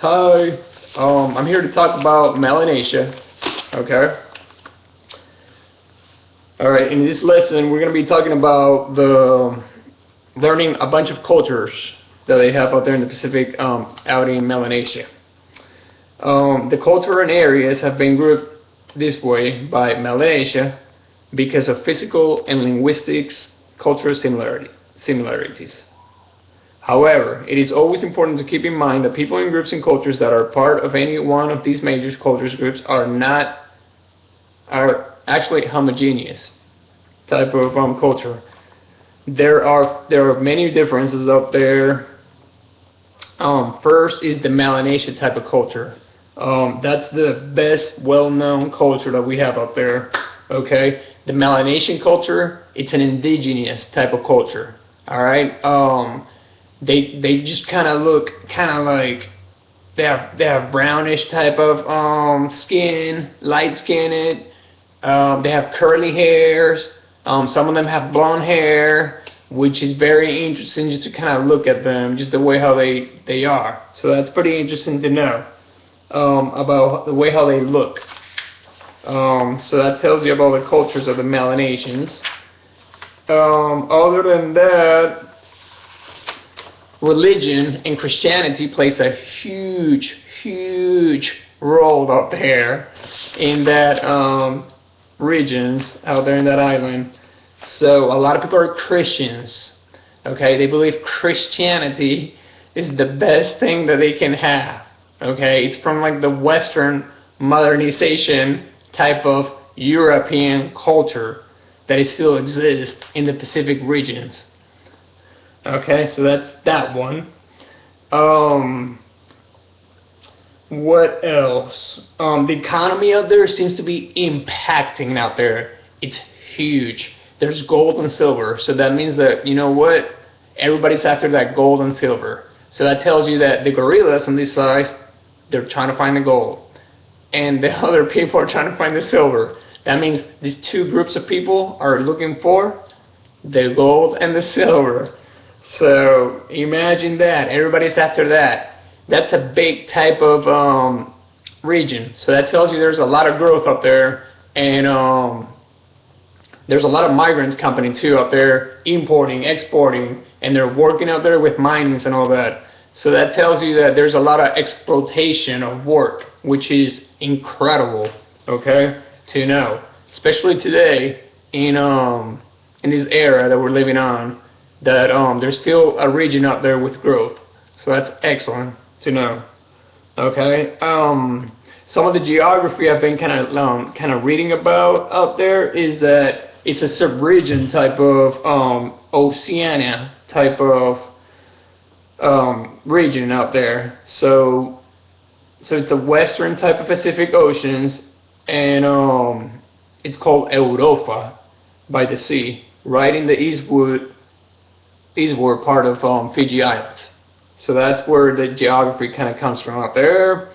Hi, I'm here to talk about Melanesia, okay? Alright, in this lesson we're going to be talking about learning a bunch of cultures that they have out there in the Pacific, out in Melanesia. The culture and areas have been grouped this way by Melanesia because of physical and linguistics cultural similarities. However, it is always important to keep in mind that people in groups and cultures that are part of any one of these major cultures groups are actually homogeneous type of culture. There are many differences up there. First is the Melanesia type of culture. That's the best well-known culture that we have up there. Okay, the Melanesian culture, it's an indigenous type of culture. All right. They just kind of look like they have brownish type of skin, light skinned. They have curly hairs. Some of them have blonde hair, which is very interesting just to kind of look at them, just the way how they are. So that's pretty interesting to know about the way how they look. So that tells you about the cultures of the Melanesians. Other than that, religion and Christianity plays a huge role up there in that regions out there in that island. So a lot of people are Christians. Okay, they believe Christianity is the best thing that they can have. Okay, it's from like the Western modernization type of European culture that it still exists in the Pacific regions. Okay, so that's that one. What else? The economy out there seems to be impacting out there. It's huge. There's gold and silver, so that means that, you know what? Everybody's after that gold and silver. So that tells you that the gorillas on this side, they're trying to find the gold, and the other people are trying to find the silver. That means these two groups of people are looking for the gold and the silver. So imagine that. Everybody's after that. That's a big type of region. So that tells you there's a lot of growth up there, and there's a lot of migrants coming too up there, importing, exporting, and they're working out there with mines and all that. So that tells you that there's a lot of exploitation of work, which is incredible, okay, to know, especially today in this era that we're living on. That there's still a region out there with growth, so that's excellent to know. Okay, some of the geography I've been kind of reading about out there is that it's a sub-region type of Oceania type of region out there. So it's a western type of Pacific Oceans, and it's called Europa by the sea, right in the eastward part of Fiji Islands. So that's where the geography kind of comes from out there.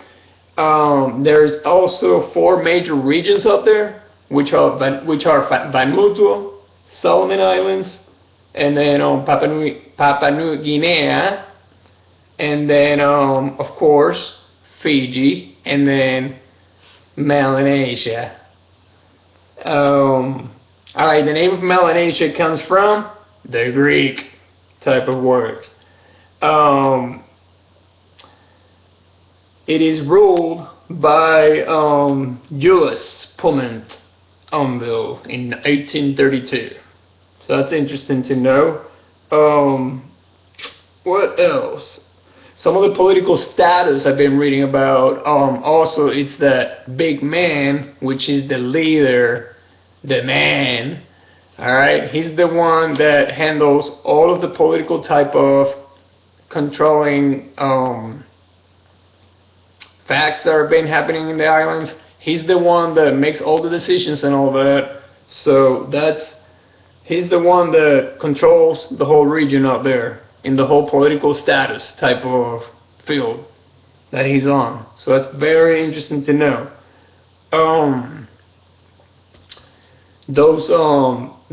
There's also 4 major regions out there, which are Vanuatu, Solomon Islands, and then Papua New Guinea, and then of course Fiji, and then Melanesia. Alright, the name of Melanesia comes from the Greek type of words. It is ruled by Julius Pullman Unville in 1832. So that's interesting to know. What else? Some of the political status I've been reading about, also it's that big man, which is the leader, the man. Alright, he's the one that handles all of the political type of controlling facts that have been happening in the islands. He's the one that makes all the decisions and all that. So he's the one that controls the whole region out there in the whole political status type of field that he's on. So that's very interesting to know. Some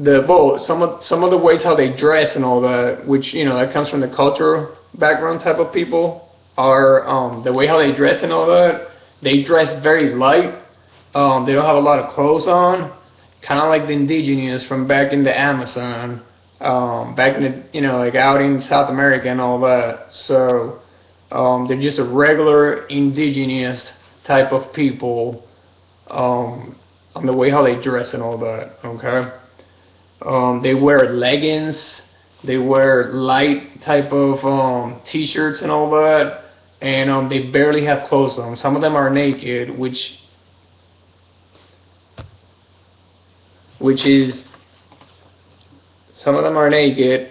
of the ways how they dress and all that, which, you know, that comes from the cultural background type of people. are the way how they dress and all that. They dress very light. They don't have a lot of clothes on, kind of like the indigenous from back in the Amazon, back in the, like out in South America and all that. So they're just a regular indigenous type of people, on the way how they dress and all that. Okay. They wear leggings. They wear light type of t-shirts and all that, and they barely have clothes on. Some of them are naked, which is some of them are naked.